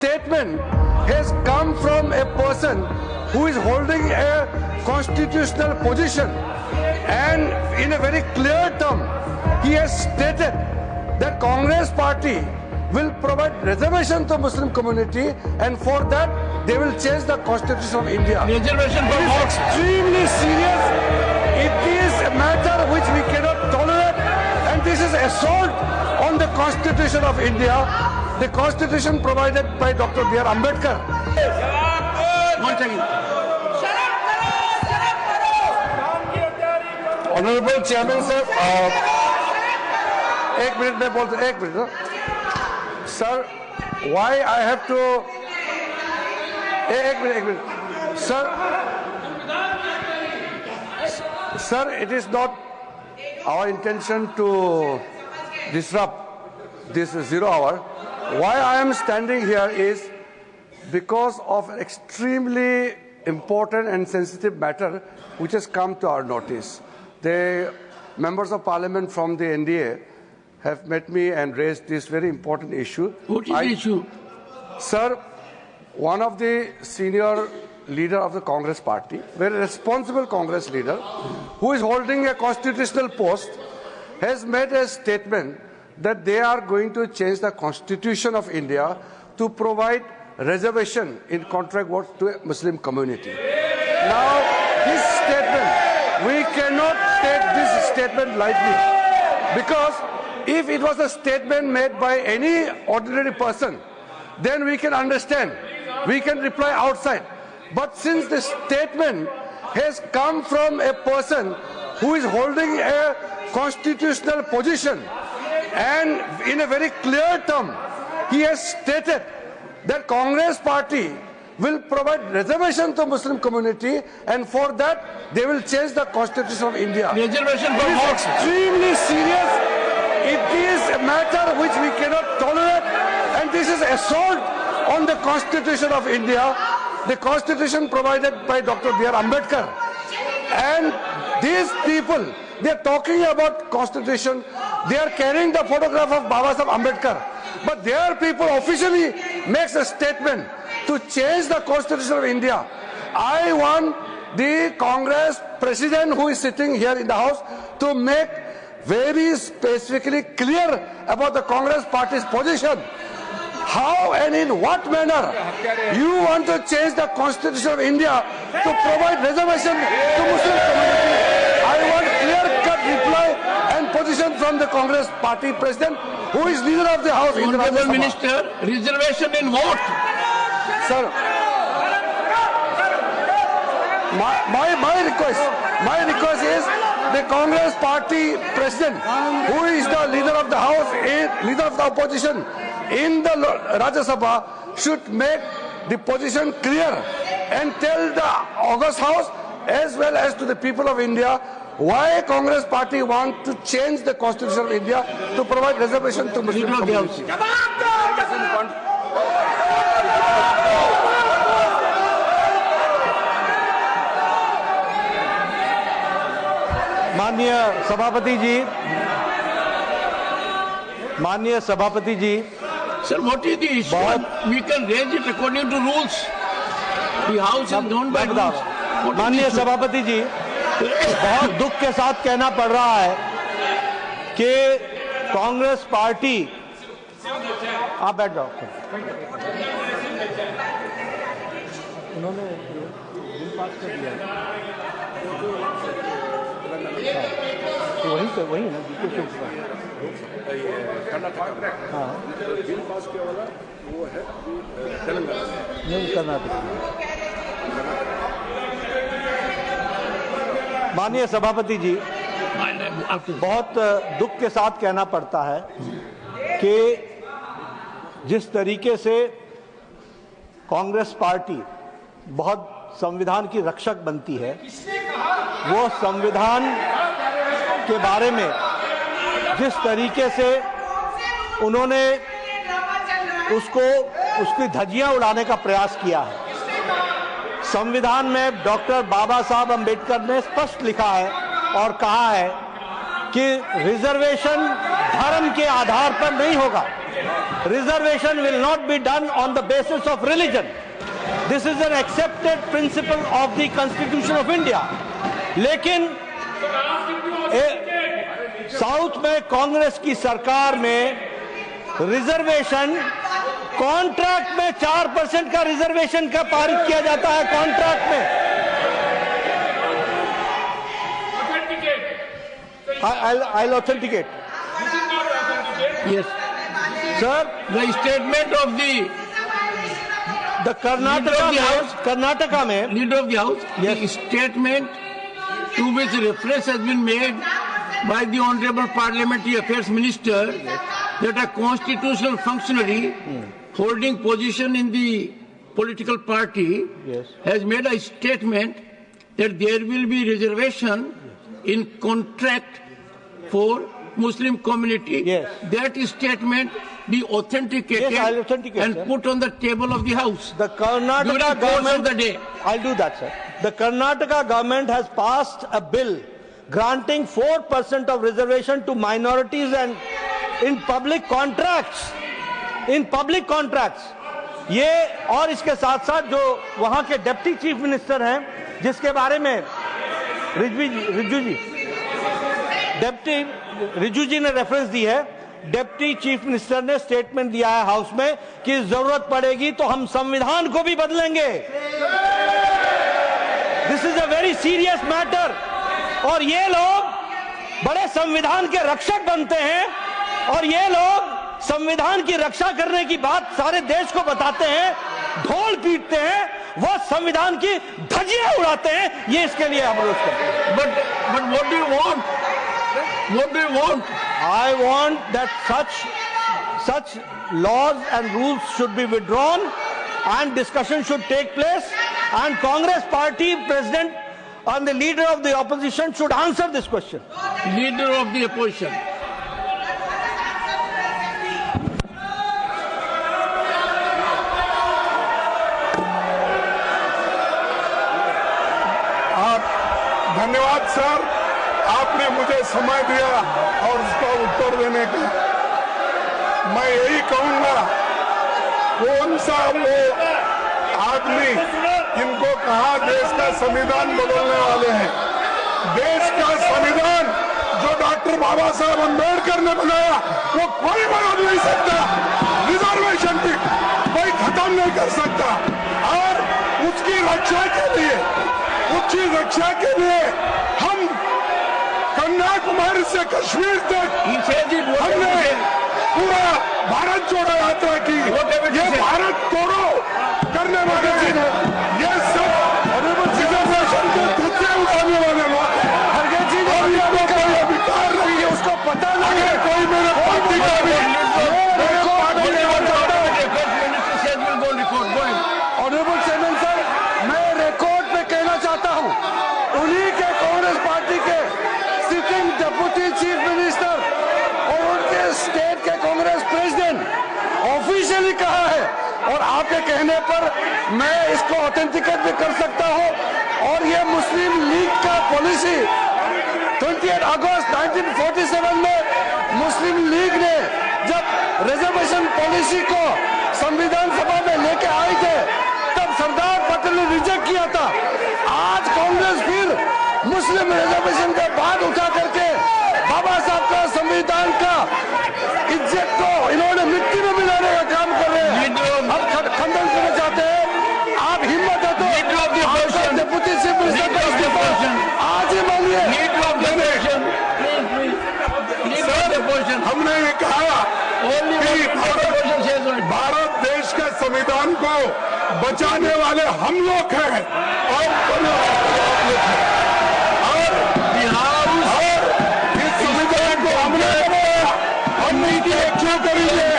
Statement has come from a person who is holding a constitutional position, and in a very clear term he has stated that Congress party will provide reservation to Muslim community, and for that they will change the constitution of India. Reservation for it is extremely serious. It is a matter which we cannot tolerate, and this is assault on the constitution of India, the constitution provided by Dr. B.R. Ambedkar. One second. Honorable Chairman sir, एक minute में बोलते, एक minute sir, why I have to, एक minute sir, it is not our intention to disrupt this 0 hour. Why I am standing here is because of an extremely important and sensitive matter which has come to our notice. The members of parliament from the NDA have met me and raised this very important issue. What is the issue? Sir, one of the senior leader of the Congress party, very responsible Congress leader, who is holding a constitutional post, has made a statement that they are going to change the constitution of India to provide reservation in contract work to a Muslim community. Now, this statement, we cannot take this statement lightly, because if it was a statement made by any ordinary person, then we can understand, we can reply outside. But since the statement has come from a person who is holding a constitutional position, and in a very clear term he has stated that Congress party will provide reservation to Muslim community, and for that they will change the constitution of India. Reservation for it is extremely serious. It is a matter which we cannot tolerate, and this is assault on the constitution of India, the constitution provided by Dr. B.R. Ambedkar. And these people, they are talking about constitution, they are carrying the photograph of Babasaheb Ambedkar, but their people officially makes a statement to change the constitution of India. I want the Congress president who is sitting here in the house to make very specifically clear about the Congress party's position. How and in what manner you want to change the constitution of India to provide reservation to Muslim community? I want clear-cut reply and position from the Congress party president, who is leader of the house. Honorable Minister, reservation in what? Sir, my request is the Congress party president, who is the leader of the house, leader of the opposition in the Rajya Sabha, should make the position clear and tell the August House as well as to the people of India why Congress party want to change the constitution of India to provide reservation to Muslim community. माननीय सभापति जी, Sir, what is the issue? We can raise it according to rules. The house is known by rules. माननीय सभापति जी, बहुत दुख के साथ कहना पड़ रहा है कि कांग्रेस पार्टी, आप बैठ जाओ, उन्होंने बिल पास कर दिया तो वही ना हाँ बिल पास किया वाला वो है तेलंगाना, नहीं कर्नाटक। माननीय सभापति जी, बहुत दुख के साथ कहना पड़ता है कि जिस तरीके से कांग्रेस पार्टी बहुत संविधान की रक्षक बनती है, वो संविधान के बारे में जिस तरीके से उन्होंने उसकी धज्जियां उड़ाने का प्रयास किया है। संविधान में डॉक्टर बाबा साहब अम्बेडकर ने स्पष्ट लिखा है और कहा है कि रिजर्वेशन धर्म के आधार पर नहीं होगा, reservation will not be done on the basis of religion. This is an accepted principle of the Constitution of India. लेकिन साउथ में कांग्रेस की सरकार में रिजर्वेशन कॉन्ट्रैक्ट में 4% का रिजर्वेशन का पारित किया जाता है कॉन्ट्रैक्ट में. I'll authenticate. Yes. Sir, The statement of the Karnataka में Leader of the House, the statement to which reference has been made by the Honorable Parliamentary Affairs Minister that a constitutional functionary holding position in the political party has made a statement that there will be reservation in contract for Muslim community. Yes. That statement be authenticated Yes, I'll authenticate, and sir. put on the table of the House. The Karnataka During the course government, of the day. I'll do that, sir. The Karnataka government has passed a bill granting 4% of reservation to minorities and in public contracts. In public contracts. ये और इसके साथ साथ जो वहां के deputy chief minister हैं, जिसके बारे में रिजू जी ने रेफरेंस दी है, डिप्टी चीफ मिनिस्टर ने स्टेटमेंट दिया है हाउस में कि जरूरत पड़ेगी तो हम संविधान को भी बदलेंगे. This is a very serious matter. और ये लोग बड़े संविधान के रक्षक बनते हैं और ये लोग संविधान की रक्षा करने की बात सारे देश को बताते हैं, ढोल पीटते हैं, वो संविधान की धज्जियां उड़ाते हैं. ये इसके लिए अनुरोध करते हैं. But what do you want? What do you want? I want that such laws and rules should be withdrawn and discussion should take place, and Congress party president and the leader of the opposition should answer this question. Leader of the opposition. धन्यवाद sir, आपने मुझे समय दिया और उसका उत्तर देने का. मैं यही कहूंगा, कौन सा वो आदमी इनको कहा देश का संविधान बदलने वाले हैं. देश का संविधान जो डॉक्टर बाबा साहब अम्बेडकर ने बनाया वो कोई बदल नहीं सकता. रिजर्वेशन भी कोई खत्म नहीं कर सकता. और उसकी रक्षा के लिए हम कन्याकुमारी से कश्मीर तक हमने पूरा भारत जोड़ो यात्रा की. ये भारत तोड़ो करने वाले ये सब रिजर्वेशन के धज्जे उड़ाने वाले लोग और इनको कोई अधिकार नहीं है, उसको पता नहीं है. कोई मेरे पार्टी का भी ऑनरेबल चेयरमैन सर, मैं रिकॉर्ड पे कहना चाहता हूं, उन्हीं के कांग्रेस पार्टी के सिटिंग डिप्टी चीफ मिनिस्टर और उनके स्टेट के कांग्रेस प्रेसिडेंट ऑफिशियली कहा है, और आपके कहने पर मैं इसको ऑथेंटिकेट भी कर सकता हूं. और ये मुस्लिम लीग का पॉलिसी 28 अगस्त 1947 में मुस्लिम लीग ने जब रिजर्वेशन पॉलिसी को संविधान सभा में लेके आए थे तब सरदार पटेल ने रिजेक्ट किया था. आज कांग्रेस फिर मुस्लिम रिजर्वेशन का बात उठा करके बाबा साहब का संविधान का इज्जत को इन्होंने मिट्टी में मिलाने का काम कर रहे हैं. हम खंडन करना चाहते हैं. आप हिम्मत है तो डिप्टी चीफ मिनिस्टर का इस्तीफा आज ही मांगिए. हमने ये कहा कि भारत देश के संविधान को बचाने वाले हम लोग हैं और इस संविधान को हमने बनाया. हम नीति क्यों करेंगे?